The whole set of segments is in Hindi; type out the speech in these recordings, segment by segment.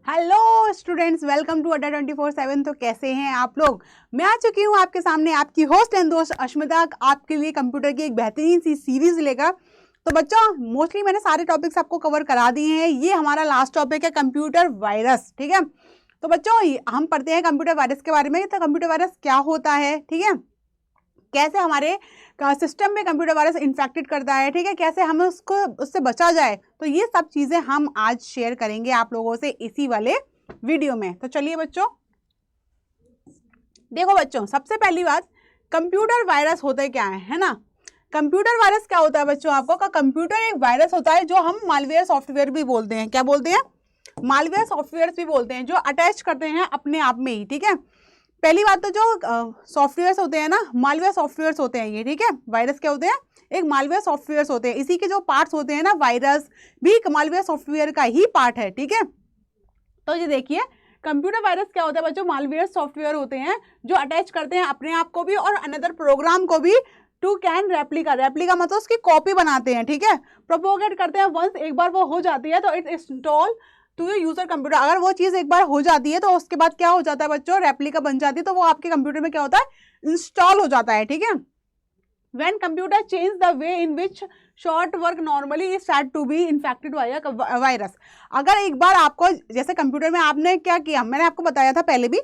हेलो स्टूडेंट्स, वेलकम टू अड्डा 24/7। तो कैसे हैं आप लोग। मैं आ चुकी हूँ आपके सामने, आपकी होस्ट एंड दोस्त अश्मिता, आपके लिए कंप्यूटर की एक बेहतरीन सी सीरीज लेकर। तो बच्चों, मोस्टली मैंने सारे टॉपिक्स आपको कवर करा दिए हैं। ये हमारा लास्ट टॉपिक है कंप्यूटर वायरस। ठीक है, तो बच्चों हम पढ़ते हैं कंप्यूटर वायरस के बारे में। तो कंप्यूटर वायरस क्या होता है, ठीक है, कैसे हमारे सिस्टम में कंप्यूटर वायरस इन्फेक्टेड करता है, ठीक है, कैसे हमें उससे बचा जाए। तो ये सब चीजें हम आज शेयर करेंगे आप लोगों से इसी वाले वीडियो में। तो चलिए बच्चों, देखो बच्चों, सबसे पहली बात, कंप्यूटर वायरस होते क्या है ना। कंप्यूटर वायरस क्या होता है बच्चों, आपको का कंप्यूटर एक वायरस होता है जो हम मालवेयर सॉफ्टवेयर भी बोलते हैं। क्या बोलते हैं? मालवेयर सॉफ्टवेयर भी बोलते हैं, जो अटैच करते हैं अपने आप में ही। ठीक है, पहली बात तो जो सॉफ्टवेयर्स होते हैं ना, मालवेयर सॉफ्टवेयर्स होते हैं ये। ठीक है, वायरस क्या होते हैं? एक मालवेयर सॉफ्टवेयर्स होते हैं। इसी के जो पार्ट्स होते हैं ना, वायरस भी मालवेयर सॉफ्टवेयर का ही पार्ट है। ठीक है, तो ये देखिए, कंप्यूटर वायरस क्या होता है बच्चों, मालवेयर सॉफ्टवेयर होते हैं जो अटैच करते हैं अपने आप को भी और अनदर प्रोग्राम को भी टू कैन रेप्लिका मतलब उसकी कॉपी बनाते हैं। ठीक है, प्रोपोगेट करते हैं। वंस एक बार वो हो जाती है तो it install to your user computer. अगर वो चीज एक बार हो जाती है तो उसके बाद क्या हो जाता है बच्चों, रेप्लिका बन जाती है, तो वो आपके कंप्यूटर में क्या होता है, इंस्टॉल हो जाता है। ठीक है, when computer change the way in which short work normally is said to be infected by a virus। अगर एक बार आपको, जैसे कंप्यूटर में आपने क्या किया, मैंने आपको बताया था पहले भी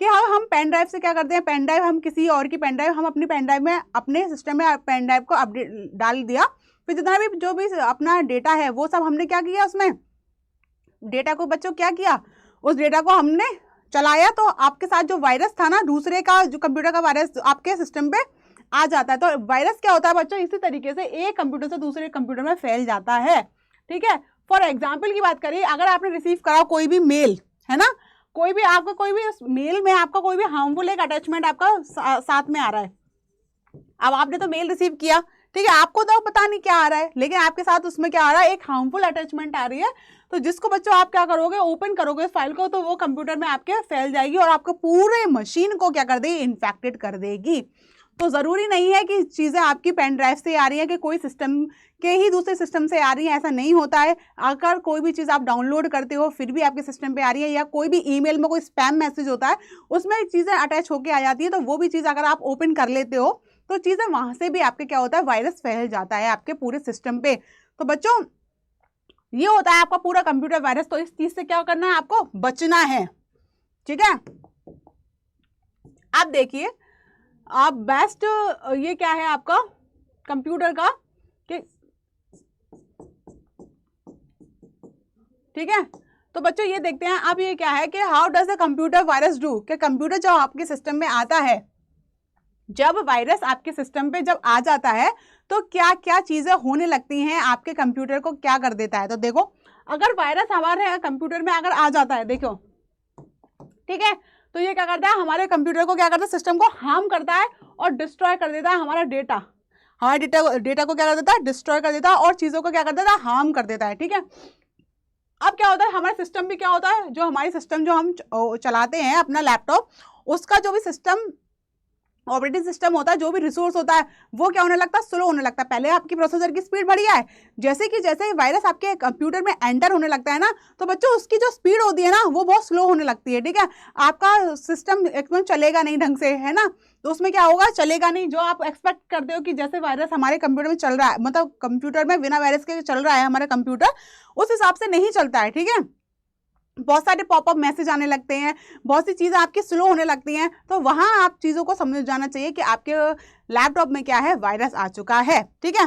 कि हम पेन ड्राइव से क्या करते हैं, पेन ड्राइव हम किसी और की पेन ड्राइव, हम अपनी पेन ड्राइव में अपने सिस्टम में पेन ड्राइव को अपडेट डाल दिया, फिर जितना भी जो भी अपना डेटा है वो सब हमने क्या किया, उसमें डेटा को बच्चों क्या किया, उस डेटा को हमने चलाया, तो आपके साथ जो वायरस था ना, दूसरे का जो कंप्यूटर का वायरस आपके सिस्टम पे आ जाता है। तो वायरस क्या होता है बच्चों, इसी तरीके से एक कंप्यूटर से दूसरे कंप्यूटर में फैल जाता है। ठीक है, फॉर एग्जाम्पल की बात करिए, अगर आपने रिसीव करा कोई भी मेल है ना, कोई भी आपका कोई भी मेल में आपका कोई भी हार्मफुल एक अटैचमेंट आपका साथ में आ रहा है। अब आपने तो मेल रिसीव किया, ठीक है, आपको तो पता नहीं क्या आ रहा है, लेकिन आपके साथ उसमें क्या आ रहा है, एक हार्मफुल अटैचमेंट आ रही है। तो जिसको बच्चों आप क्या करोगे, ओपन करोगे फाइल को, तो वो कंप्यूटर में आपके फैल जाएगी और आपको पूरे मशीन को क्या कर देगी, इन्फेक्टेड कर देगी। तो जरूरी नहीं है कि चीजें आपकी पेन ड्राइव से आ रही है कि कोई सिस्टम के ही दूसरे सिस्टम से आ रही है, ऐसा नहीं होता है। अगर कोई भी चीज आप डाउनलोड करते हो फिर भी आपके सिस्टम पे आ रही है, या कोई भी ईमेल में कोई स्पैम मैसेज होता है उसमें चीजें अटैच होके आ जाती है, तो वो भी चीज अगर आप ओपन कर लेते हो तो चीजें वहां से भी आपके क्या होता है, वायरस फैल जाता है आपके पूरे सिस्टम पे। तो बच्चों, ये होता है आपका पूरा कंप्यूटर वायरस। तो इस चीज से क्या करना है, आपको बचना है। ठीक है, आप देखिए, आप बेस्ट ये क्या है आपका कंप्यूटर का कि, ठीक है, तो बच्चों ये देखते हैं अब ये क्या है कि how does the computer virus do, कि कंप्यूटर जो आपके सिस्टम में आता है, जब वायरस आपके सिस्टम पे जब आ जाता है तो क्या क्या चीजें होने लगती हैं, आपके कंप्यूटर को क्या कर देता है। तो देखो, अगर वायरस हमारे कंप्यूटर में अगर आ जाता है, देखो, ठीक है, तो ये क्या करता है, हमारे कंप्यूटर को क्या करता है, सिस्टम को हार्म करता है और डिस्ट्रॉय कर देता है हमारा डेटा। हमारे डेटा को क्या कर देता है, डिस्ट्रॉय कर देता है, और चीजों को क्या कर देता है, हार्म कर देता है। ठीक है, अब क्या होता है, हमारा सिस्टम भी क्या होता है, जो हमारी सिस्टम जो हम चलाते हैं अपना लैपटॉप, उसका जो भी सिस्टम ऑपरेटिंग सिस्टम होता है, जो भी रिसोर्स होता है, वो क्या होने लगता है, स्लो होने लगता है। पहले आपकी प्रोसेसर की स्पीड बढ़िया है, जैसे वायरस आपके कंप्यूटर में एंटर होने लगता है ना, तो बच्चों उसकी जो स्पीड होती है ना वो बहुत स्लो होने लगती है। ठीक है, आपका सिस्टम एकदम चलेगा नहीं ढंग से, है ना, तो उसमें क्या होगा, चलेगा नहीं। जो आप एक्सपेक्ट करते हो कि जैसे वायरस हमारे कंप्यूटर में चल रहा है, मतलब कंप्यूटर में बिना वायरस के चल रहा है हमारा कंप्यूटर, उस हिसाब से नहीं चलता है। ठीक है, बहुत सारे पॉपअप मैसेज आने लगते हैं, बहुत सी चीज़ें आपकी स्लो होने लगती हैं। तो वहाँ आप चीज़ों को समझ जाना चाहिए कि आपके लैपटॉप में क्या है, वायरस आ चुका है। ठीक है,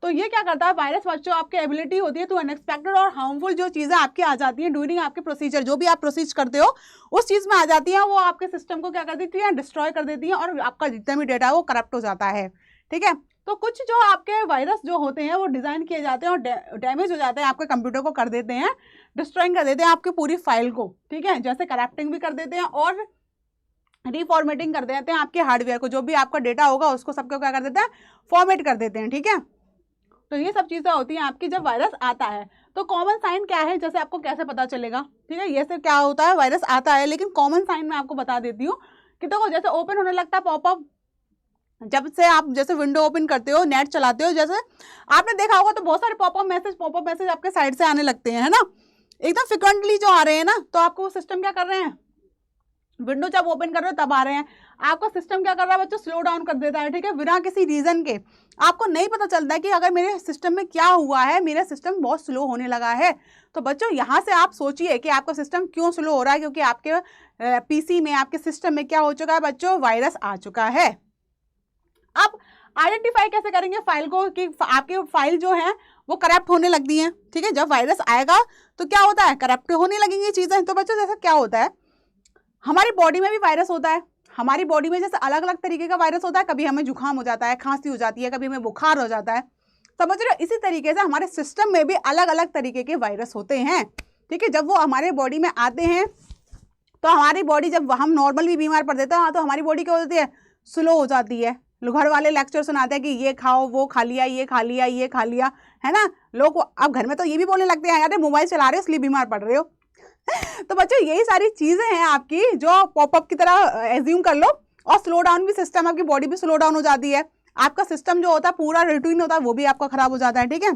तो ये क्या करता है, वायरस बच्चों आपकी एबिलिटी होती है टू अनएक्सपेक्टेड और हार्मफुल जो चीज़ें आपकी आ जाती हैं ड्यूरिंग आपके प्रोसीजर, जो भी आप प्रोसीज करते हो उस चीज़ में आ जाती हैं, वो आपके सिस्टम को क्या कर देती है, डिस्ट्रॉय कर देती हैं, और आपका जितना भी डेटा है वो करप्ट हो जाता है। ठीक है, तो कुछ जो आपके वायरस जो होते हैं वो डिज़ाइन किए जाते हैं और डैमेज हो जाते हैं, आपके कंप्यूटर को कर देते हैं, डिस्ट्रॉइंग कर देते हैं आपकी पूरी फाइल को। ठीक है, जैसे करप्टिंग भी कर देते हैं और रिफॉर्मेटिंग कर देते हैं आपके हार्डवेयर को, जो भी आपका डेटा होगा उसको सबको क्या कर देते हैं, फॉर्मेट कर देते हैं। ठीक है, तो ये सब चीज़ें होती हैं आपकी जब वायरस आता है। तो कॉमन साइन क्या है, जैसे आपको कैसे पता चलेगा, ठीक है, ये से क्या होता है, वायरस आता है, लेकिन कॉमन साइन मैं आपको बता देती हूँ कि देखो, जैसे ओपन होने लगता है पॉपअप, जब से आप जैसे विंडो ओपन करते हो, नेट चलाते हो, जैसे आपने देखा होगा तो बहुत सारे पॉपअप मैसेज आपके साइड से आने लगते हैं, है ना, एकदम फ्रिक्वेंटली जो आ रहे हैं ना, तो आपको वो सिस्टम क्या कर रहे हैं, विंडो जब ओपन कर रहे हो तब आ रहे हैं, आपका सिस्टम क्या कर रहा है बच्चों, स्लो डाउन कर देता है, ठीक है, बिना किसी रीजन के। आपको नहीं पता चलता है कि अगर मेरे सिस्टम में क्या हुआ है, मेरा सिस्टम बहुत स्लो होने लगा है। तो बच्चों यहाँ से आप सोचिए कि आपका सिस्टम क्यों स्लो हो रहा है, क्योंकि आपके पीसी में, आपके सिस्टम में क्या हो चुका है बच्चों, वायरस आ चुका है। अब आइडेंटिफाई कैसे करेंगे फाइल को कि आपके फाइल जो है वो करप्ट होने लगती हैं, ठीक है। जब वायरस आएगा तो क्या होता है, करप्ट होने लगेंगी चीजें। तो बच्चों जैसा क्या होता है, हमारी बॉडी में भी वायरस होता है, हमारी बॉडी में जैसे अलग अलग तरीके का वायरस होता है, कभी हमें जुकाम हो जाता है, खांसी हो जाती है, कभी हमें बुखार हो जाता है, समझ रहे हो। इसी तरीके से हमारे सिस्टम में भी अलग अलग तरीके के वायरस होते हैं, ठीक है। जब वो हमारे बॉडी में आते हैं तो हमारी बॉडी, जब हम नॉर्मल भी बीमार पड़ देते हैं तो हमारी बॉडी क्या होती है, स्लो हो जाती है। घर वाले लेक्चर सुनाते हैं कि ये खाओ, वो खा लिया, ये खा लिया, ये खा लिया, है ना। लोग अब घर में तो ये भी बोलने लगते हैं, यार मोबाइल चला रहे हो इसलिए बीमार पड़ रहे हो। तो बच्चों यही सारी चीजें हैं आपकी जो पॉपअप की तरह एज्यूम कर लो, और स्लो डाउन भी सिस्टम, आपकी बॉडी भी स्लो डाउन हो जाती है, आपका सिस्टम जो होता है पूरा रूटीन होता है वो भी आपका खराब हो जाता है, ठीक है।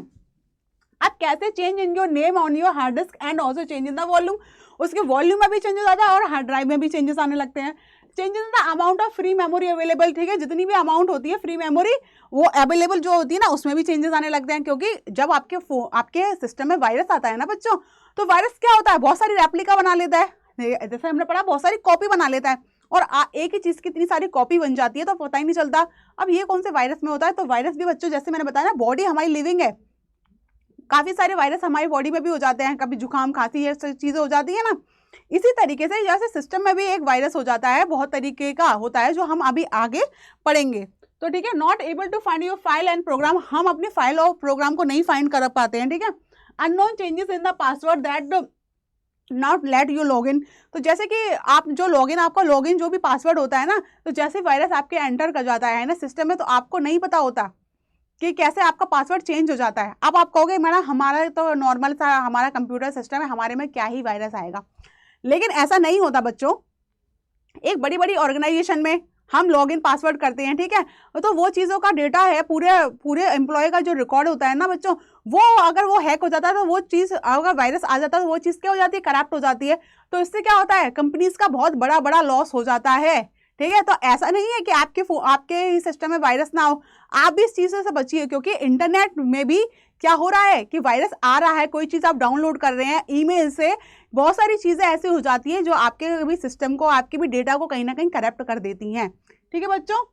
आप कैसे change in your name on your hard disk and also change in the volume, उसके वॉल्यूम में भी चेंज हो जाता है और हार्ड ड्राइव में भी चेंजेस आने लगते हैं। Changes in the amount of free memory available, ठीक है, जितनी भी अमाउंट होती है फ्री मेमोरी वो अवेलेबल जो होती है ना, उसमें भी चेंजेस आने लगते हैं। क्योंकि जब आपके सिस्टम में वायरस आता है ना बच्चों, तो वायरस क्या होता है, बहुत सारी रेप्लिका बना लेता है, जैसे हमने पढ़ा बहुत सारी कॉपी बना लेता है, और एक ही चीज की इतनी सारी कॉपी बन जाती है तो पता ही नहीं चलता। अब ये कौन से वायरस में होता है, तो वायरस भी बच्चों जैसे मैंने बताया ना, बॉडी हमारी लिविंग है, काफी सारे वायरस हमारी बॉडी में भी हो जाते हैं, कभी जुकाम खांसी ये चीजें हो जाती है ना। इसी तरीके से जैसे सिस्टम में भी एक वायरस हो जाता है, बहुत तरीके का होता है जो हम अभी आगे पढ़ेंगे। तो ठीक है, not able to find your file and program, हम अपनी फाइल और प्रोग्राम को नहीं फाइंड कर पाते हैं, ठीक है। Unknown changes in the password that not let you log in, तो जैसे कि आप जो लॉगिन, आपका लॉगिन जो भी पासवर्ड होता है ना, तो जैसे वायरस आपके एंटर कर जाता है ना सिस्टम में, तो आपको नहीं पता होता कि कैसे आपका पासवर्ड चेंज हो जाता है। अब आप कहोगे मैडम हमारा तो नॉर्मल सा हमारा कंप्यूटर सिस्टम है, हमारे में क्या ही वायरस आएगा, लेकिन ऐसा नहीं होता बच्चों। एक बड़ी बड़ी ऑर्गेनाइजेशन में हम लॉगिन पासवर्ड करते हैं, ठीक है, तो वो चीज़ों का डेटा है, पूरे एम्प्लॉय का जो रिकॉर्ड होता है ना बच्चों, वो अगर वो हैक हो जाता है तो वो चीज़, अगर वायरस आ जाता है तो वो चीज़ क्या हो जाती है, करप्ट हो जाती है। तो इससे क्या होता है, कंपनीज का बहुत बड़ा बड़ा लॉस हो जाता है, ठीक है। तो ऐसा नहीं है कि आपके सिस्टम में वायरस ना हो, आप भी इस चीज़ से बचिए, क्योंकि इंटरनेट में भी क्या हो रहा है कि वायरस आ रहा है, कोई चीज़ आप डाउनलोड कर रहे हैं ईमेल से, बहुत सारी चीज़ें ऐसी हो जाती हैं जो आपके भी सिस्टम को, आपके भी डेटा को कहीं ना कहीं करप्ट कर देती हैं, ठीक है बच्चों।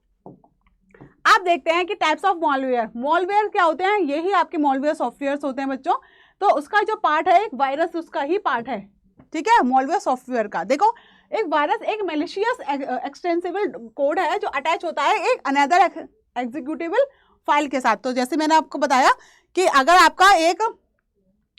आप देखते हैं कि टाइप्स ऑफ मॉलवेयर, मॉलवेयर क्या होते हैं, यही आपके मॉलवेयर सॉफ्टवेयर होते हैं बच्चों। तो उसका जो पार्ट है, एक वायरस उसका ही पार्ट है, ठीक है, मॉलवेयर सॉफ्टवेयर का। देखो एक वायरस एक मैलिशियस एक्सटेंसिबल कोड है जो अटैच होता है एक अनदर एग्जीक्यूटेबल फाइल के साथ। तो जैसे मैंने आपको बताया कि अगर आपका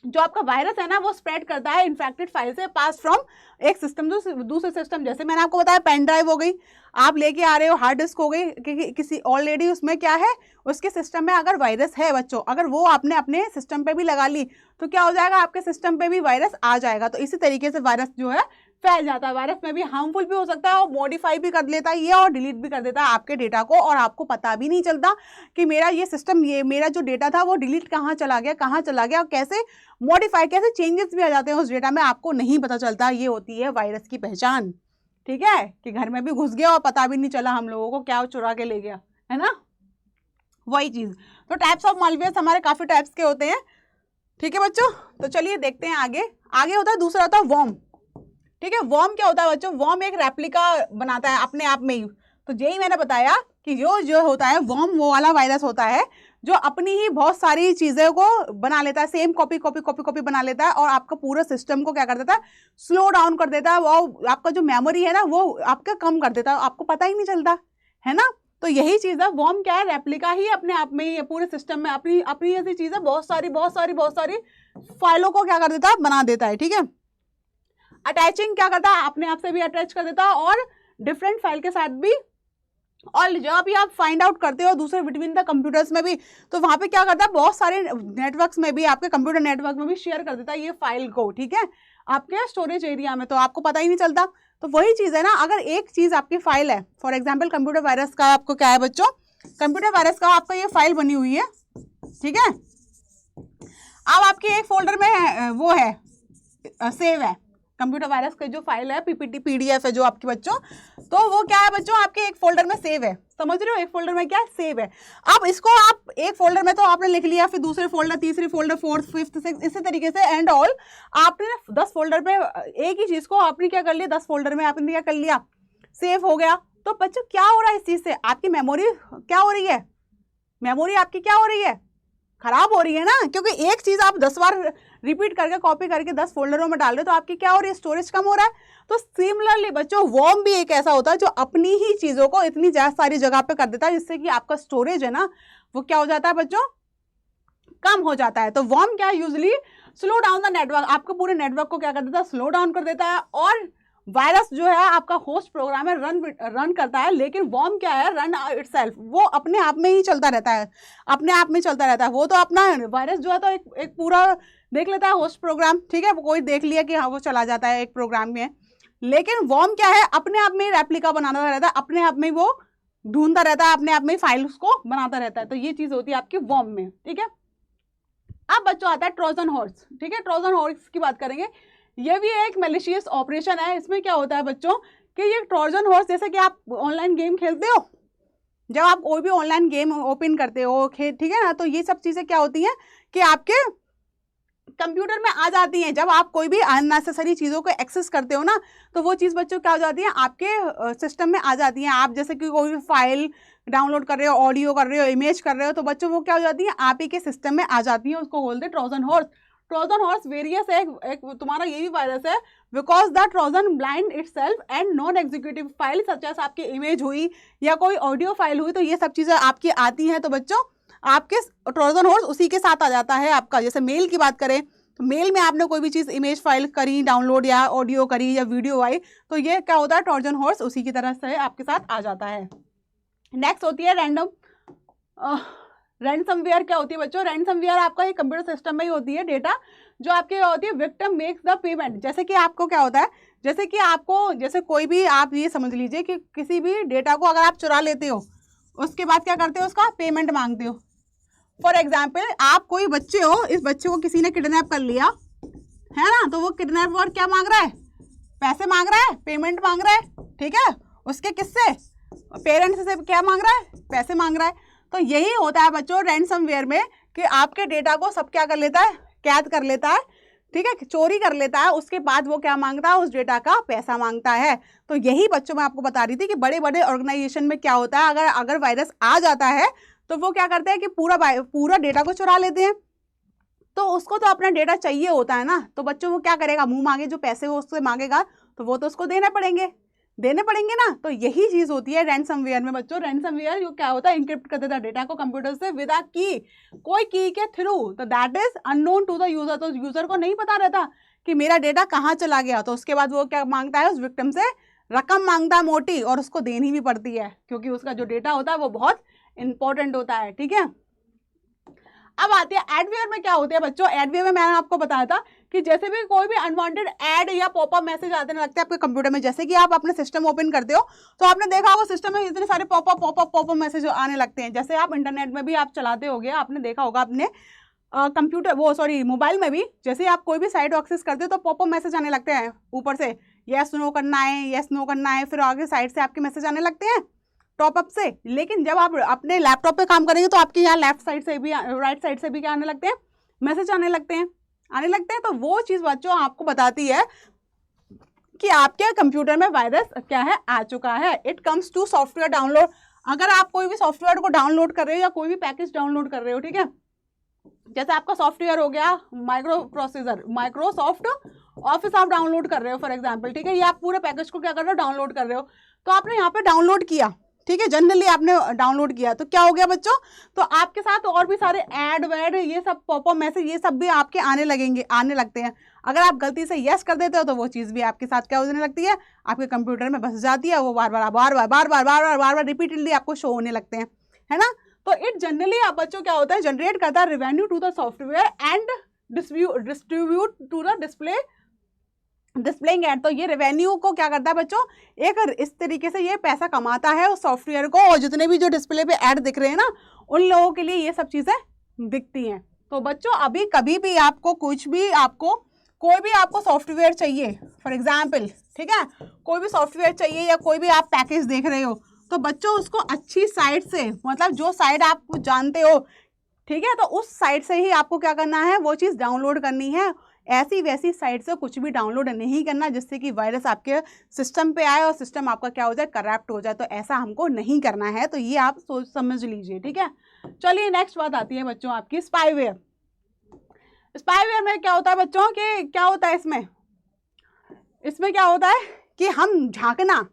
जो आपका वायरस है ना वो स्प्रेड करता है इन्फेक्टेड फाइल से, पास फ्रॉम एक सिस्टम दूसरे सिस्टम। जैसे मैंने आपको बताया पेन ड्राइव हो गई, आप लेके आ रहे हो, हार्ड डिस्क हो गई, किसी ऑलरेडी उसमें क्या है, उसके सिस्टम में अगर वायरस है बच्चों, अगर वो आपने अपने सिस्टम पे भी लगा ली तो क्या हो जाएगा, आपके सिस्टम पे भी वायरस आ जाएगा। तो इसी तरीके से वायरस जो है फैल जाता है। वायरस में भी हार्मफुल भी हो सकता है और मॉडिफाई भी कर लेता है ये, और डिलीट भी कर देता है आपके डेटा को, और आपको पता भी नहीं चलता कि मेरा ये सिस्टम, ये मेरा जो डेटा था वो डिलीट कहाँ चला गया, और कैसे मॉडिफाई, कैसे चेंजेस भी आ जाते हैं उस डेटा में, आपको नहीं पता चलता। ये होती है वायरस की पहचान, ठीक है, कि घर में भी घुस गया और पता भी नहीं चला हम लोगों को, क्या चुरा के ले गया, है ना, वही चीज। तो टाइप्स ऑफ मॉलवेयर हमारे काफी टाइप्स के होते हैं, ठीक है बच्चों। तो चलिए देखते हैं आगे होता है, दूसरा होता है वर्म, ठीक है। वर्म क्या होता है बच्चों, वर्म एक रेप्लिका बनाता है अपने आप में ही। तो यही मैंने बताया कि जो होता है वर्म, वो वाला वायरस होता है जो अपनी ही बहुत सारी चीजें को बना लेता है, सेम कॉपी बना लेता है, और आपका पूरा सिस्टम को क्या कर देता है, स्लो डाउन कर देता है। वो आपका जो मेमोरी है ना वो आपका कम कर देता है, आपको पता ही नहीं चलता, है ना। तो यही चीज है, वर्म क्या है, रेप्लिका ही अपने आप में ही पूरे सिस्टम में अपनी ऐसी चीज है, बहुत सारी फाइलों को क्या कर देता है, बना देता है, ठीक है। अटैचिंग क्या करता है, अपने आप से भी अटैच कर देता है और डिफरेंट फाइल के साथ भी। और जब भी आप फाइंड आउट करते हो दूसरे बिटवीन द कंप्यूटर्स में भी, तो वहां पे क्या करता है, बहुत सारे नेटवर्क्स में भी, आपके कंप्यूटर नेटवर्क में भी शेयर कर देता है ये फाइल को, ठीक है, आपके स्टोरेज एरिया में, तो आपको पता ही नहीं चलता। तो वही चीज है ना, अगर एक चीज आपकी फाइल है, फॉर एग्जाम्पल कंप्यूटर वायरस का आपको क्या है बच्चों, कंप्यूटर वायरस का आपका ये फाइल बनी हुई है, ठीक है। अब आपके एक फोल्डर में वो है सेव है, कंप्यूटर वायरस का जो फाइल है पीपीटी पीडीएफ है जो आपके बच्चों, तो वो क्या है बच्चों आपके एक फोल्डर में सेव है, समझ रहे हो, एक फोल्डर में क्या है सेव है। अब इसको आप एक फोल्डर में तो आपने लिख लिया, फिर दूसरे फोल्डर, तीसरे फोल्डर, फोर्थ, फिफ्थ, सिक्स, इसी तरीके से एंड ऑल आपने 10 फोल्डर पे एक ही चीज को आपने क्या कर लिया, 10 फोल्डर में आपने क्या कर लिया, सेव हो गया। तो बच्चों क्या हो रहा है इस चीज से, आपकी मेमोरी क्या हो रही है, मेमोरी आपकी क्या हो रही है, खराब हो रही है ना, क्योंकि एक चीज आप 10 बार रिपीट करके कॉपी करके 10 फोल्डरों में डाल रहे हो तो आपकी क्या हो रही है, स्टोरेज कम हो रहा है। तो सिमिलरली बच्चों वर्म भी एक ऐसा होता है जो अपनी ही चीजों को इतनी सारी जगह पे कर देता है जिससे कि आपका स्टोरेज है ना वो क्या हो जाता है बच्चों, कम हो जाता है। तो वर्म क्या है, usually slow down the network, आपको पूरे नेटवर्क को क्या कर देता है, स्लो डाउन कर देता है। और वायरस जो है आपका होस्ट प्रोग्राम है रन करता है, लेकिन वर्म क्या है, रन इटसेल्फ, वो अपने आप में ही चलता रहता है, अपने आप में चलता रहता है। वो तो अपना वायरस जो है तो एक पूरा देख लेता है होस्ट प्रोग्राम, ठीक है, वो कोई देख लिया कि हाँ वो चला जाता है एक प्रोग्राम में, लेकिन वर्म क्या है, अपने आप में ही रेप्लिका बनाता रहता है, अपने आप में वो ढूंढता रहता है, अपने आप में फाइल उसको बनाता रहता है। तो ये चीज होती है आपकी वर्म में, ठीक है। अब बच्चों आता है ट्रोजन हॉर्स, ठीक है, ट्रोजन हॉर्स की बात करेंगे। ये भी एक मैलिशियस ऑपरेशन है। इसमें क्या होता है बच्चों कि ये ट्रोजन हॉर्स, जैसे कि आप ऑनलाइन गेम खेलते हो, जब आप कोई भी ऑनलाइन गेम ओपन करते हो, ठीक है ना, तो ये सब चीजें क्या होती हैं कि आपके कंप्यूटर में आ जाती हैं। जब आप कोई भी अननेसेसरी चीज़ों को एक्सेस करते हो ना, तो वो चीज़ बच्चों क्या हो जाती है, आपके सिस्टम में आ जाती हैं। आप जैसे कि कोई भी फाइल डाउनलोड कर रहे हो, ऑडियो कर रहे हो, इमेज कर रहे हो, तो बच्चों वो क्या हो जाती है, आप ही के सिस्टम में आ जाती है। उसको बोलते हैं Trojan horse. Trojan horse various है, एक तुम्हारा ये भी वायरस है, because the Trojan blind itself and non executive file such as आपकी इमेज हुई या कोई ऑडियो फाइल हुई, तो ये सब चीज़ें आपकी आती हैं। तो बच्चों आपके ट्रोजन हॉर्स उसी के साथ आ जाता है आपका। जैसे मेल की बात करें तो मेल में आपने कोई भी चीज़ इमेज फाइल करी डाउनलोड या ऑडियो करी या वीडियो आई, तो ये क्या होता है, ट्रोजन हॉर्स उसी की तरह से आपके साथ आ जाता है। नेक्स्ट होती है रैंसमवेयर। क्या होती है बच्चों, रैंसमवेयर आपका ये कंप्यूटर सिस्टम में ही होती है डेटा जो आपके होती है, विक्टिम मेक्स द पेमेंट। जैसे कि आपको क्या होता है, जैसे कि आपको, जैसे कोई भी आप ये समझ लीजिए कि किसी भी डेटा को अगर आप चुरा लेते हो, उसके बाद क्या करते हो, उसका पेमेंट मांगते हो। फॉर एग्जाम्पल आप कोई बच्चे हो, इस बच्चे को किसी ने किडनैप कर लिया है ना, तो वो किडनैपर क्या मांग रहा है, पैसे मांग रहा है, पेमेंट मांग रहा है, ठीक है, उसके किससे, पेरेंट्स से क्या मांग रहा है, पैसे मांग रहा है। तो यही होता है बच्चों रैंसमवेयर में कि आपके डेटा को सब क्या कर लेता है, कैद कर लेता है, ठीक है, चोरी कर लेता है, उसके बाद वो क्या मांगता है, उस डेटा का पैसा मांगता है। तो यही बच्चों मैं आपको बता रही थी कि बड़े बड़े ऑर्गेनाइजेशन में क्या होता है, अगर वायरस आ जाता है तो वो क्या करते हैं कि पूरा डेटा को चुरा लेते हैं। तो उसको तो अपना डेटा चाहिए होता है ना, तो बच्चों वो क्या करेगा, मुंह मांगे जो पैसे वो उससे मांगेगा तो वो तो उसको देने पड़ेंगे ना। तो यही चीज होती है रैंसमवेयर में बच्चों। रैंसमवेयर जो क्या होता है, इंक्रिप्ट कर देता है डेटा को कंप्यूटर से विद अ की, कोई की के थ्रू, तो that is unknown to the user. तो यूजर को नहीं पता रहता कि मेरा डेटा कहाँ चला गया। तो उसके बाद वो क्या मांगता है, उस विक्टिम से रकम मांगता है मोटी, और उसको देनी भी पड़ती है क्योंकि उसका जो डेटा होता है वो बहुत इंपॉर्टेंट होता है, ठीक है। अब आती है एडवेयर में। क्या होती है बच्चों, एडवेयर में मैंने आपको बताया था कि जैसे भी कोई भी अनवांटेड एड या पॉपअप मैसेज आते लगते हैं आपके कंप्यूटर में, जैसे कि आप अपने सिस्टम ओपन करते हो तो आपने देखा होगा सिस्टम में इतने सारे पॉपअप मैसेज आने लगते हैं। जैसे आप इंटरनेट में भी आप चलाते होगे, आपने देखा होगा अपने मोबाइल में भी, जैसे आप कोई भी साइट एक्सेस करते हो तो पॉपअप मैसेज आने लगते हैं ऊपर से, यस नो करना है, फिर आगे साइड से आपके मैसेज आने लगते हैं टॉपअप से। लेकिन जब आप अपने लैपटॉप पे काम करेंगे तो आपके यहाँ लेफ्ट साइड से भी राइट साइड से भी क्या आने लगते हैं, मैसेज आने लगते हैं। तो वो चीज़ बच्चों आपको बताती है कि आपके कंप्यूटर में वायरस क्या है, आ चुका है। It comes to software download. अगर आप कोई भी सॉफ्टवेयर को डाउनलोड कर रहे हो या कोई भी पैकेज डाउनलोड कर रहे हो, ठीक है, जैसे आपका सॉफ्टवेयर हो गया माइक्रोसॉफ्ट ऑफिस आप डाउनलोड कर रहे हो फॉर एग्जांपल, ठीक है, ये आप पूरे पैकेज को क्या कर रहे हो, डाउनलोड कर रहे हो। तो आपने यहाँ पे डाउनलोड किया, ठीक है, जनरली आपने डाउनलोड किया, तो क्या हो गया बच्चों, तो आपके साथ और भी सारे ऐड वैड ये सब पॉपअप मैसेज ये सब भी आपके आने लगते हैं। अगर आप गलती से यस कर देते हो तो वो चीज़ भी आपके साथ क्या होने लगती है, आपके कंप्यूटर में बस जाती है, वो बार बार रिपीटेडली आपको शो होने लगते हैं, है ना। तो इट जनरली आप बच्चों क्या होता है, जनरेट करता है revenue to the software and distribute to the displaying ad. तो ये रेवेन्यू को क्या करता है बच्चों, एक इस तरीके से ये पैसा कमाता है उस सॉफ्टवेयर को, और जितने भी जो डिस्प्ले पे ऐड दिख रहे हैं ना, उन लोगों के लिए ये सब चीज़ें दिखती हैं। तो बच्चों अभी कभी भी आपको कुछ भी आपको कोई भी आपको सॉफ्टवेयर चाहिए फॉर एग्जाम्पल, ठीक है, कोई भी सॉफ्टवेयर चाहिए या कोई भी आप पैकेज देख रहे हो, तो बच्चों उसको अच्छी साइट से, मतलब जो साइट आप जानते हो, ठीक है, तो उस साइट से ही आपको क्या करना है, वो चीज़ डाउनलोड करनी है। ऐसी वैसी साइट से कुछ भी डाउनलोड नहीं करना जिससे कि वायरस आपके सिस्टम पे आए और सिस्टम आपका क्या हो जाए, करप्ट हो जाए। तो ऐसा हमको नहीं करना है, तो ये आप सोच समझ लीजिए, ठीक है। चलिए नेक्स्ट बात आती है बच्चों आपकी स्पाईवेयर। स्पाईवेयर में क्या होता है बच्चों कि क्या होता है इसमें क्या होता है कि हम झांकना,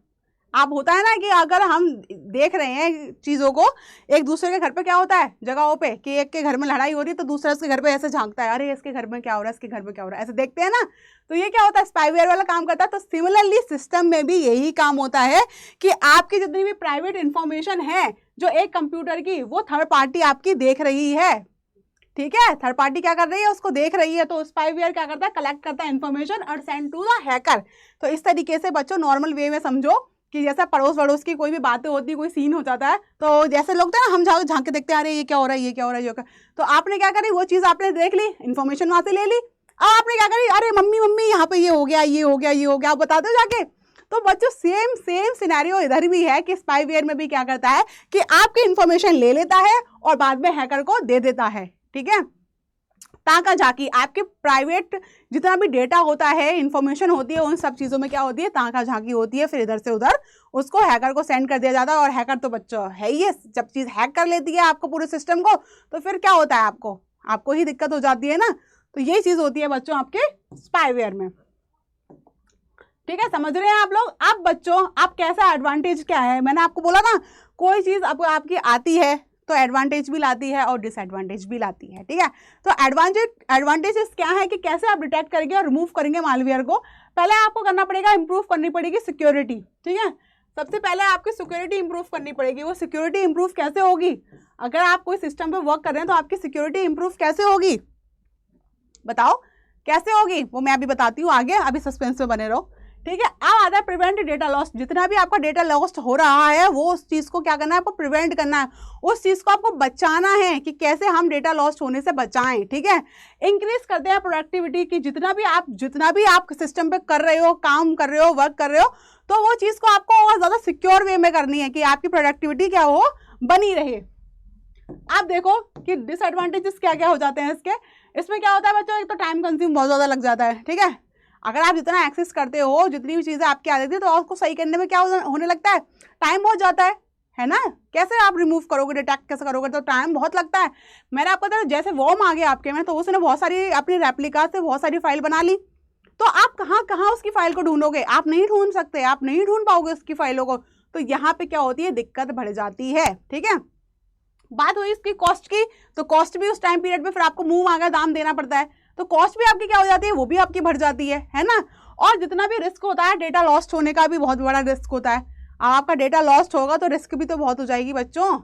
आप होता है ना कि अगर हम देख रहे हैं चीज़ों को, एक दूसरे के घर पे क्या होता है जगहों पे कि एक के घर में लड़ाई हो रही है तो दूसरा उसके घर पे ऐसे झांकता है, अरे इसके घर में क्या हो रहा है, इसके घर में क्या हो रहा है, ऐसे देखते हैं ना। तो ये क्या होता है, स्पाईवेयर वाला काम करता है। तो सिमिलरली सिस्टम में भी यही काम होता है कि आपकी जितनी भी प्राइवेट इंफॉर्मेशन है जो एक कंप्यूटर की, वो थर्ड पार्टी आपकी देख रही है, ठीक है, थर्ड पार्टी क्या कर रही है, उसको देख रही है। तो स्पाईवेयर क्या करता है, कलेक्ट करता है इन्फॉर्मेशन और सेंड टू द हैकर। तो इस तरीके से बच्चों नॉर्मल वे में समझो कि जैसा पड़ोस वड़ोस की कोई भी बातें होती है, कोई सीन हो जाता है, तो जैसे लोग थे ना, हम झांक के देखते हैं, अरे ये क्या हो रहा है, ये क्या हो रहा है, ये क्या। तो आपने क्या करी, वो चीज़ आपने देख ली, इन्फॉर्मेशन वहाँ से ले ली। अब आपने क्या करी, अरे मम्मी मम्मी यहाँ पे ये हो गया, ये हो गया, ये हो गया, आप बता दो जाके। तो बच्चों सेम सिनेरियो इधर भी है कि स्पाईवेयर में भी क्या करता है कि आपकी इन्फॉर्मेशन ले लेता है और बाद में हैकर को दे देता है, ठीक है। ताका झाकी, आपके प्राइवेट जितना भी डेटा होता है, इंफॉर्मेशन होती है, उन सब चीज़ों में क्या होती है, ताका झाकी होती है। फिर इधर से उधर उसको हैकर को सेंड कर दिया जाता है। और हैकर तो बच्चों है ही है, जब चीज़ हैक कर लेती है आपको पूरे सिस्टम को, तो फिर क्या होता है, आपको ही दिक्कत हो जाती है ना। तो यही चीज़ होती है बच्चों आपके स्पाईवेयर में, ठीक है, समझ रहे हैं आप लोग। अब बच्चों आप कैसा एडवांटेज क्या है, मैंने आपको बोला ना, कोई चीज़ आपकी आती है तो एडवांटेज भी लाती है और डिसएडवांटेज भी लाती है, ठीक है। तो एडवांटेजेस क्या है कि कैसे आप डिटेक्ट करेंगे और रिमूव करेंगे मालवेयर को। पहले आपको करना पड़ेगा, इंप्रूव करनी पड़ेगी सिक्योरिटी, ठीक है। सबसे पहले आपकी सिक्योरिटी इंप्रूव करनी पड़ेगी। वो सिक्योरिटी इंप्रूव कैसे होगी, अगर आप कोई सिस्टम पे वर्क कर रहे हैं तो आपकी सिक्योरिटी इंप्रूव कैसे होगी, बताओ कैसे होगी, वो मैं अभी बताती हूँ आगे, अभी सस्पेंस में बने रहो, ठीक है। अब आता है प्रिवेंट डेटा लॉस। जितना भी आपका डेटा लॉस्ट हो रहा है वो उस चीज़ को क्या करना है, आपको प्रिवेंट करना है, उस चीज़ को आपको बचाना है कि कैसे हम डेटा लॉस्ट होने से बचाएं, ठीक है। इंक्रीज करते हैं प्रोडक्टिविटी की, जितना भी आप सिस्टम पे कर रहे हो, काम कर रहे हो, वर्क कर रहे हो, तो वो चीज़ को आपको और ज़्यादा सिक्योर वे में करनी है कि आपकी प्रोडक्टिविटी क्या हो, बनी रहे। आप देखो कि डिसएडवांटेजेस क्या क्या हो जाते हैं इसमें क्या होता है बच्चों, एक तो टाइम कंज्यूम बहुत ज़्यादा लग जाता है, ठीक है। अगर आप जितना एक्सेस करते हो, जितनी भी चीज़ें आपकी आ जाती है, तो उसको सही करने में क्या होने लगता है, टाइम बहुत जाता है ना। कैसे आप रिमूव करोगे, डिटेक्ट कैसे करोगे, तो टाइम बहुत लगता है। मैंने आपको बताया जैसे वॉर्म आ गया आपके में, तो उसने बहुत सारी अपनी रेप्लिका से बहुत सारी फाइल बना ली, तो आप कहाँ उसकी फाइल को ढूंढोगे, आप नहीं ढूंढ सकते, आप नहीं ढूंढ पाओगे उसकी फाइलों को। तो यहाँ पे क्या होती है, दिक्कत बढ़ जाती है, ठीक है। बात हुई इसकी कॉस्ट की, तो कॉस्ट भी उस टाइम पीरियड में फिर आपको मुंह मांगा दाम देना पड़ता है, तो कॉस्ट भी आपकी क्या हो जाती है, वो भी आपकी बढ़ जाती है ना। और जितना भी रिस्क होता है, डेटा लॉस्ट होने का भी बहुत बड़ा रिस्क होता है। अब आपका डेटा लॉस्ट होगा तो रिस्क भी तो बहुत हो जाएगी बच्चों,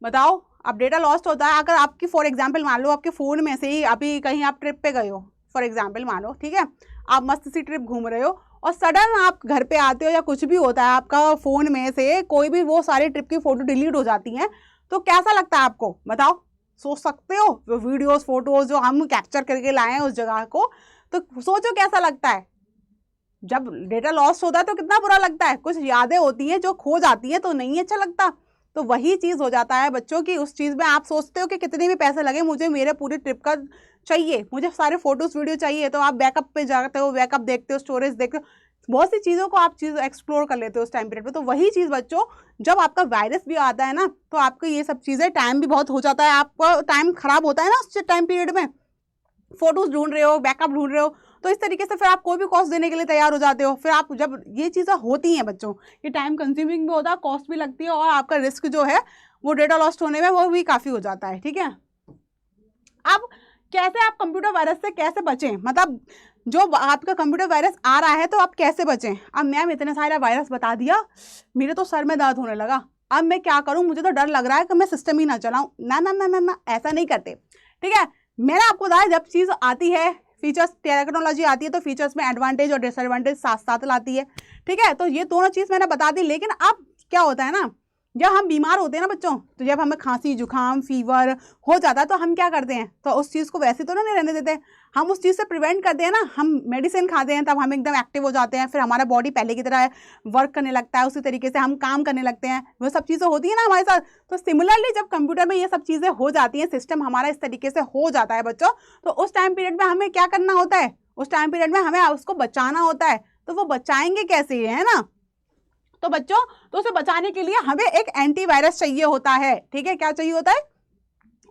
बताओ। अब डेटा लॉस्ट होता है, अगर आपकी फॉर एग्जाम्पल मान लो आपके फ़ोन में से ही अभी कहीं आप ट्रिप पे गए हो, फॉर एग्जाम्पल मान लो, ठीक है, आप मस्त सी ट्रिप घूम रहे हो और सडन आप घर पे आते हो या कुछ भी होता है, आपका फ़ोन में से कोई भी वो सारी ट्रिप की फ़ोटो डिलीट हो जाती हैं, तो कैसा लगता है आपको, बताओ। सोच सकते हो, वो वीडियोस फोटोज जो हम कैप्चर करके लाए हैं उस जगह को, तो सोचो कैसा लगता है। जब डेटा लॉस होता है तो कितना बुरा लगता है, कुछ यादें होती हैं जो खो जाती हैं तो नहीं अच्छा लगता। तो वही चीज़ हो जाता है बच्चों की, उस चीज़ में आप सोचते हो कि कितने भी पैसे लगे, मुझे मेरे पूरी ट्रिप का चाहिए, मुझे सारे फोटोज वीडियो चाहिए, तो आप बैकअप पे जाते हो, बैकअप देखते हो, स्टोरेज देखते हो, बहुत सी चीज़ों को आप चीज़ एक्सप्लोर कर लेते हो उस टाइम पीरियड पे। तो वही चीज़ बच्चों, जब आपका वायरस भी आता है ना, तो आपको ये सब चीज़ें, टाइम भी बहुत हो जाता है, आपका टाइम खराब होता है ना उस टाइम पीरियड में, फोटोज ढूंढ रहे हो, बैकअप ढूंढ रहे हो, तो इस तरीके से फिर आप कोई भी कॉस्ट देने के लिए तैयार हो जाते हो। फिर आप जब ये चीज़ें होती हैं बच्चों, ये टाइम कंज्यूमिंग भी होता है, कॉस्ट भी लगती है, और आपका रिस्क जो है वो डेटा लॉस्ट होने में वो भी काफ़ी हो जाता है, ठीक है। अब कैसे आप कंप्यूटर वायरस से कैसे बचें, मतलब जो आपका कंप्यूटर वायरस आ रहा है तो आप कैसे बचें। अब मैम इतने सारा वायरस बता दिया, मेरे तो सर में दर्द होने लगा, अब मैं क्या करूं, मुझे तो डर लग रहा है कि मैं सिस्टम ही ना चलाऊं। ना ना ना ना ना, ऐसा नहीं करते, ठीक है। मैंने आपको बताया जब चीज़ आती है, फीचर्स, टेक्नोलॉजी आती है, तो फीचर्स में एडवांटेज और डिसएडवांटेज साथ साथ लाती है, ठीक है। तो ये दोनों चीज़ मैंने बता दी, लेकिन अब क्या होता है ना, जब हम बीमार होते हैं ना बच्चों, तो जब हमें खांसी जुकाम फीवर हो जाता है तो हम क्या करते हैं, तो उस चीज़ को वैसे तो नहीं रहने देते, हम उस चीज़ से प्रिवेंट करते हैं ना, हम मेडिसिन खाते हैं, तब हम एकदम एक्टिव हो जाते हैं, फिर हमारा बॉडी पहले की तरह वर्क करने लगता है, उसी तरीके से हम काम करने लगते हैं, वो सब चीज़ें होती है ना हमारे साथ। तो सिमिलरली जब कंप्यूटर में ये सब चीज़ें हो जाती हैं, सिस्टम हमारा इस तरीके से हो जाता है बच्चों, तो उस टाइम पीरियड में हमें क्या करना होता है, उस टाइम पीरियड में हमें उसको बचाना होता है। तो वो बचाएंगे कैसे, है ना, तो बच्चों तो उसे बचाने के लिए हमें एक एंटीवायरस चाहिए होता है, ठीक है, क्या चाहिए होता है,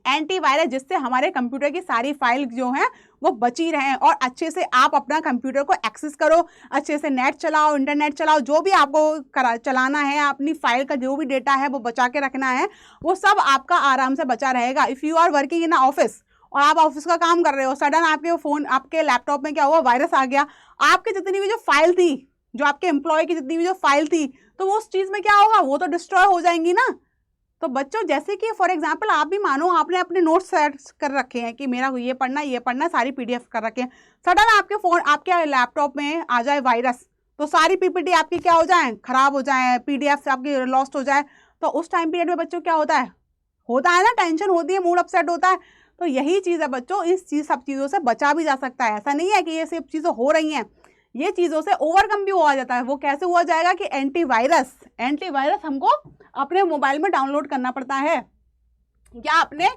एंटीवायरस, जिससे हमारे कंप्यूटर की सारी फाइल जो हैं वो बची रहें और अच्छे से आप अपना कंप्यूटर को एक्सेस करो, अच्छे से नेट चलाओ, इंटरनेट चलाओ, जो भी आपको चलाना है, अपनी फाइल का जो भी डेटा है वो बचा के रखना है, वो सब आपका आराम से बचा रहेगा। If you are working in office और आप ऑफिस का काम कर रहे हो, सडन आपके फ़ोन आपके लैपटॉप में क्या हुआ, वायरस आ गया, आपकी जितनी भी जो फाइल थी, जो आपके एम्प्लॉय की जितनी भी जो फाइल थी, तो वो उस चीज़ में क्या होगा, वो तो डिस्ट्रॉय हो जाएंगी ना। तो बच्चों जैसे कि फॉर एग्जांपल आप भी मानो आपने अपने नोट्स सेट कर रखे हैं कि मेरा ये पढ़ना सारी पीडीएफ कर रखे हैं, सडन आपके फ़ोन आपके लैपटॉप में आ जाए वायरस, तो सारी पीपीटी आपकी क्या हो जाए, खराब हो जाए, पीडीएफ आपकी लॉस्ट हो जाए, तो उस टाइम पीरियड में बच्चों क्या होता है ना, टेंशन होती है, मूड अपसेट होता है। तो यही चीज़ है बच्चों, सब चीज़ों से बचा भी जा सकता है। ऐसा नहीं है कि ये सब चीज़ें हो रही हैं, ये चीज़ों से ओवरकम भी हुआ जाता है। वो कैसे हुआ जाएगा कि एंटीवायरस हमको अपने मोबाइल में डाउनलोड करना पड़ता है, या अपने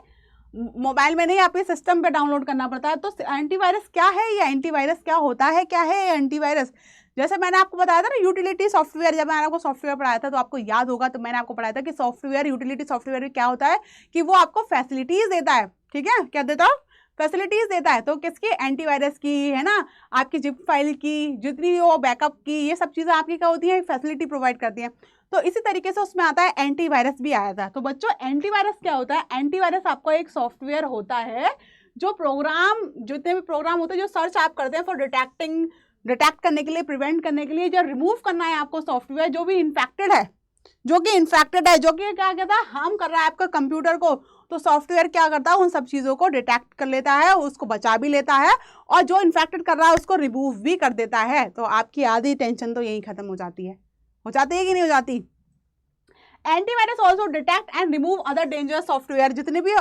मोबाइल में नहीं, आपके सिस्टम पे डाउनलोड करना पड़ता है। तो एंटीवायरस क्या है, ये एंटीवायरस क्या होता है, क्या है ये एंटीवायरस। जैसे मैंने आपको बताया था ना यूटिलिटी सॉफ्टवेयर, जब मैंने आपको सॉफ्टवेयर पढ़ाया था तो आपको याद होगा, तो मैंने आपको पढ़ाया था कि सॉफ्टवेयर, यूटिलिटी सॉफ्टवेयर में क्या होता है कि वो आपको फैसिलिटीज़ देता है, ठीक है, क्या देता है, फैसिलिटीज़ देता है। तो किसकी, एंटीवायरस की, है ना, आपकी जिप फाइल की, जितनी वो बैकअप की, ये सब चीज़ें आपकी क्या होती हैं, फैसिलिटी प्रोवाइड करती हैं। तो इसी तरीके से उसमें आता है एंटीवायरस भी आया था। तो बच्चों एंटीवायरस क्या होता है, एंटीवायरस आपका एक सॉफ्टवेयर होता है जो प्रोग्राम, जितने भी प्रोग्राम होते हैं जो सर्च आप करते हैं फॉर डिटेक्ट करने के लिए, प्रिवेंट करने के लिए, जो रिमूव करना है आपको सॉफ्टवेयर जो कि इन्फेक्टेड है, जो कि क्या कहता है, हार्म कर रहा है आपका कंप्यूटर को, तो सॉफ्टवेयर क्या करता है, उन सब चीज़ों को डिटेक्ट कर लेता है, उसको बचा भी लेता है, और जो इन्फेक्टेड कर रहा है उसको रिमूव भी कर देता है। तो आपकी आधी टेंशन तो यही खत्म हो जाती है कि नहीं हो जाती। Antivirus also detect and remove other dangerous software, जितने भी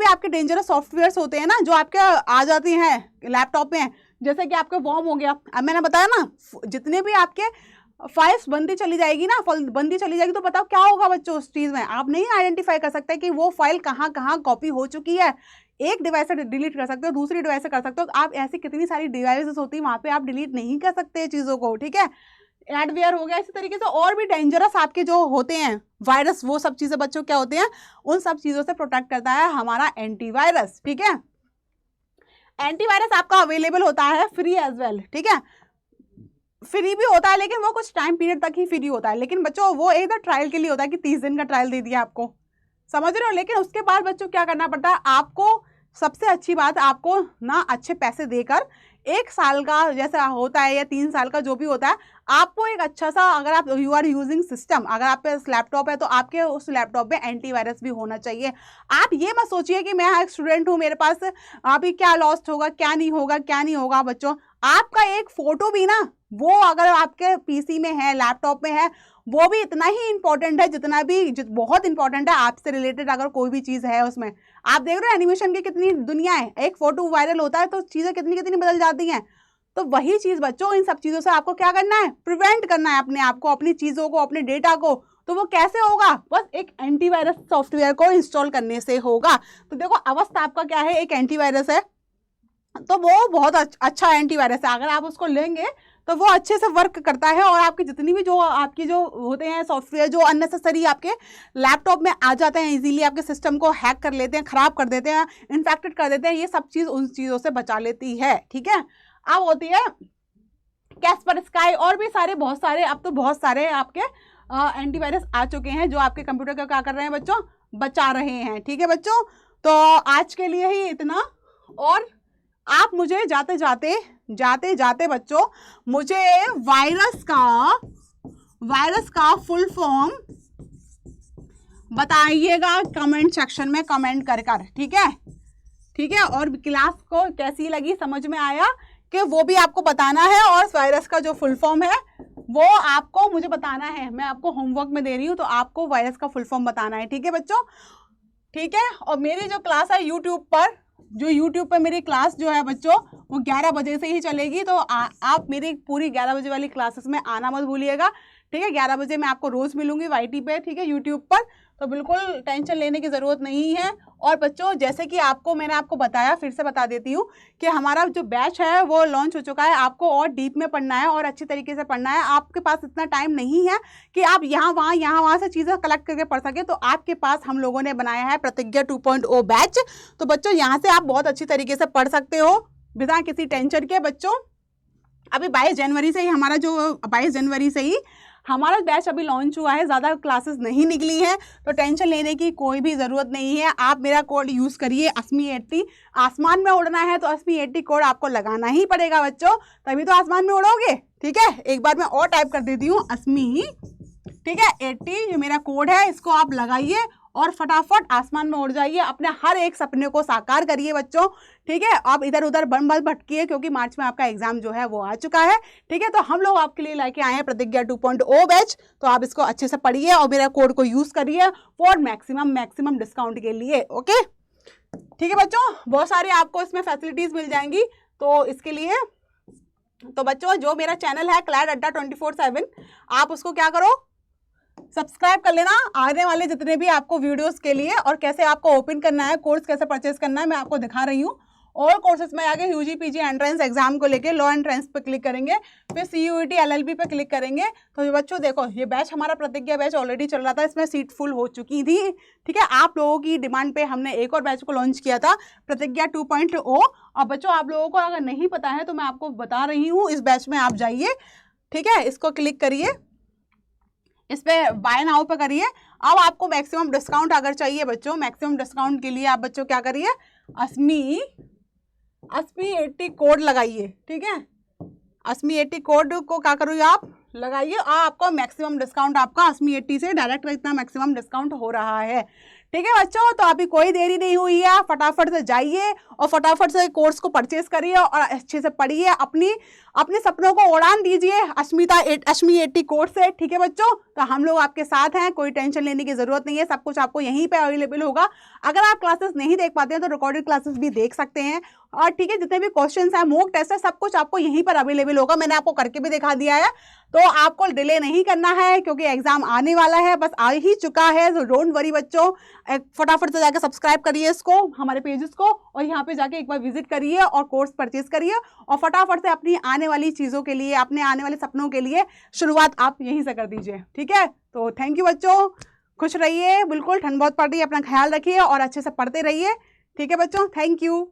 आपके डेंजरस सॉफ्टवेयर होते हैं ना, जो आपके आ जाती हैं लैपटॉप में, जैसे कि आपका वॉर्म हो गया, अब मैंने बताया ना, जितने भी आपके फाइल्स बनती चली जाएगी, तो बताओ क्या होगा बच्चों, उस चीज़ में आप नहीं आइडेंटिफाई कर सकते कि वो फाइल कहाँ कॉपी हो चुकी है। एक डिवाइस से डिलीट कर सकते हो, दूसरी डिवाइस से कर सकते हो, आप ऐसी कितनी सारी डिवाइसेस होती है, वहाँ पे आप डिलीट नहीं कर सकते चीज़ों को, ठीक है। एडवेयर हो गया, इसी तरीके से और भी डेंजरस आपके जो होते हैं वायरस, वो सब चीज़ें बच्चों क्या होते हैं, उन सब चीज़ों से प्रोटेक्ट करता है हमारा एंटीवायरस, ठीक है। एंटीवायरस आपका अवेलेबल होता है फ्री एज वेल, ठीक है, फ्री भी होता है, लेकिन वो कुछ टाइम पीरियड तक ही फ्री होता है, लेकिन बच्चों वो एक ट्रायल के लिए होता है कि 30 दिन का ट्रायल दे दिया आपको, समझ रहे हो। लेकिन उसके बाद बच्चों क्या करना पड़ता है आपको, सबसे अच्छी बात, आपको ना अच्छे पैसे देकर 1 साल का जैसा होता है या 3 साल का जो भी होता है, आपको एक अच्छा सा, अगर आप यू आर यूजिंग सिस्टम, अगर आप पे लैपटॉप है तो आपके उस लैपटॉप में एंटीवायरस भी होना चाहिए। आप ये मत सोचिए कि मैं एक स्टूडेंट हूँ, मेरे पास अभी क्या लॉस्ट होगा, क्या नहीं होगा बच्चों, आपका एक फोटो भी ना, वो अगर आपके पीसी में है, लैपटॉप में है, वो भी इतना ही इंपॉर्टेंट है बहुत इंपॉर्टेंट है आपसे रिलेटेड, अगर कोई भी चीज़ है उसमें। आप देख रहे हो एनिमेशन की कितनी दुनिया है, एक फोटो वायरल होता है तो चीज़ें कितनी बदल जाती हैं। तो वही चीज़ बच्चों, इन सब चीज़ों से आपको क्या करना है, प्रिवेंट करना है अपने आप को, अपनी चीज़ों को, अपने डेटा को। तो वो कैसे होगा, बस एक एंटीवायरस सॉफ्टवेयर को इंस्टॉल करने से होगा। तो देखो अवस्था आपका क्या है, एक एंटीवायरस है, तो वो बहुत अच्छा एंटीवायरस है, अगर आप उसको लेंगे तो वो अच्छे से वर्क करता है, और आपकी जितनी भी जो आपकी जो होते हैं सॉफ्टवेयर जो अननेसेसरी आपके लैपटॉप में आ जाते हैं, इजीली आपके सिस्टम को हैक कर लेते हैं, ख़राब कर देते हैं, इन्फेक्टेड कर देते हैं, ये सब चीज़ उन चीज़ों से बचा लेती है, ठीक है। अब होती है कैस्पर स्काई, और भी बहुत सारे अब तो बहुत सारे आपके एंटीवायरस आ चुके हैं जो आपके कंप्यूटर को क्या कर रहे हैं बच्चों, बचा रहे हैं, ठीक है बच्चों। तो आज के लिए ही इतना, और आप मुझे जाते जाते बच्चों मुझे वायरस का फुल फॉर्म बताइएगा कमेंट सेक्शन में कमेंट कर, ठीक है। और क्लास को कैसी लगी, समझ में आया कि वो भी आपको बताना है, और वायरस का जो फुल फॉर्म है वो आपको मुझे बताना है, मैं आपको होमवर्क में दे रही हूँ, तो आपको वायरस का फुल फॉर्म बताना है, ठीक है बच्चों, ठीक है। और मेरी जो क्लास है यूट्यूब पर, जो यूट्यूब पर मेरी क्लास जो है बच्चों वो 11 बजे से ही चलेगी, तो आप मेरी पूरी 11 बजे वाली क्लासेस में आना मत भूलिएगा, ठीक है। 11 बजे मैं आपको रोज़ मिलूंगी YT पे, ठीक है, यूट्यूब पर, तो बिल्कुल टेंशन लेने की ज़रूरत नहीं है। और बच्चों जैसे कि मैंने आपको बताया, फिर से बता देती हूँ कि हमारा जो बैच है वो लॉन्च हो चुका है। आपको और डीप में पढ़ना है और अच्छी तरीके से पढ़ना है। आपके पास इतना टाइम नहीं है कि आप यहाँ वहाँ से चीज़ें कलेक्ट करके पढ़ सके, तो आपके पास हम लोगों ने बनाया है प्रतिज्ञा 2.0 बैच। तो बच्चों यहाँ से आप बहुत अच्छी तरीके से पढ़ सकते हो बिना किसी टेंशन के। बच्चों अभी 22 जनवरी से ही हमारा बैच अभी लॉन्च हुआ है, ज़्यादा क्लासेस नहीं निकली हैं, तो टेंशन लेने की कोई भी ज़रूरत नहीं है। आप मेरा कोड यूज़ करिए ASMI80। आसमान में उड़ना है तो ASMI80 कोड आपको लगाना ही पड़ेगा बच्चों, तभी तो आसमान में उड़ोगे, ठीक है। एक बार मैं और टाइप कर देती हूँ ASMI, ठीक है, 80 जो मेरा कोड है, इसको आप लगाइए और फटाफट आसमान में उड़ जाइए, अपने हर एक सपने को साकार करिए बच्चों, ठीक है। आप इधर उधर बन भटकिए, क्योंकि मार्च में आपका एग्जाम जो है वो आ चुका है, ठीक है। तो हम लोग आपके लिए लेके आए हैं प्रतिज्ञा 2.0 बैच, तो आप इसको अच्छे से पढ़िए और मेरा कोड को यूज करिए फॉर मैक्सिमम डिस्काउंट के लिए, ओके, ठीक है बच्चों। बहुत सारे आपको इसमें फैसिलिटीज मिल जाएंगी, तो इसके लिए तो बच्चों जो मेरा चैनल है क्लैड अड्डा 24/7, आप उसको क्या करो, सब्सक्राइब कर लेना आने वाले जितने भी आपको वीडियोस के लिए। और कैसे आपको ओपन करना है, कोर्स कैसे परचेस करना है, मैं आपको दिखा रही हूँ। और कोर्सेज में आगे UG PG एंट्रेंस एग्जाम को लेके लॉ एंट्रेंस पे क्लिक करेंगे, फिर CUET LLB पे क्लिक करेंगे। तो बच्चों देखो ये बैच हमारा प्रतिज्ञा बैच ऑलरेडी चल रहा था, इसमें सीट फुल हो चुकी थी, ठीक है। आप लोगों की डिमांड पे हमने एक और बैच को लॉन्च किया था प्रतिज्ञा 2.0। और बच्चों आप लोगों को अगर नहीं पता है तो मैं आपको बता रही हूँ, इस बैच में आप जाइए, ठीक है, इसको क्लिक करिए, इस पे बाय नाउ पे करिए। अब आपको मैक्सिमम डिस्काउंट अगर चाहिए बच्चों, मैक्सिमम डिस्काउंट के लिए आप बच्चों क्या करिए, ASMI80 कोड लगाइए, ठीक है। ASMI80 कोड को क्या करोगे आप लगाइए, और आपको मैक्सिमम डिस्काउंट आपका ASMI80 से डायरेक्ट इतना मैक्सिमम डिस्काउंट हो रहा है, ठीक है बच्चों। तो अभी कोई देरी नहीं हुई है, फटाफट से जाइए और फटाफट से कोर्स को परचेस करिए और अच्छे से पढ़िए, अपने सपनों को उड़ान दीजिए ASMI80 कोर्स से, ठीक है बच्चों। तो हम लोग आपके साथ हैं, कोई टेंशन लेने की जरूरत नहीं है, सब कुछ आपको यहीं पे अवेलेबल होगा। अगर आप क्लासेस नहीं देख पाते हैं तो रिकॉर्डेड क्लासेस भी देख सकते हैं, और ठीक है जितने भी क्वेश्चंस हैं, मॉक टेस्ट है, सब कुछ आपको यहीं पर अवेलेबल होगा। मैंने आपको करके भी दिखा दिया है, तो आपको डिले नहीं करना है क्योंकि एग्जाम आने वाला है, बस आ ही चुका है। तो डोंट वरी बच्चों, फटाफट से जाकर सब्सक्राइब करिए इसको, हमारे पेजेस को, और यहाँ पे जाके एक बार विजिट करिए और कोर्स परचेज करिए, और फटाफट से अपनी आने वाली चीज़ों के लिए, अपने आने वाले सपनों के लिए शुरुआत आप यहीं से कर दीजिए, ठीक है। तो थैंक यू बच्चों, खुश रहिए, बिल्कुल ठंड बहुत पड़ रही है, अपना ख्याल रखिए और अच्छे से पढ़ते रहिए, ठीक है बच्चों, थैंक यू।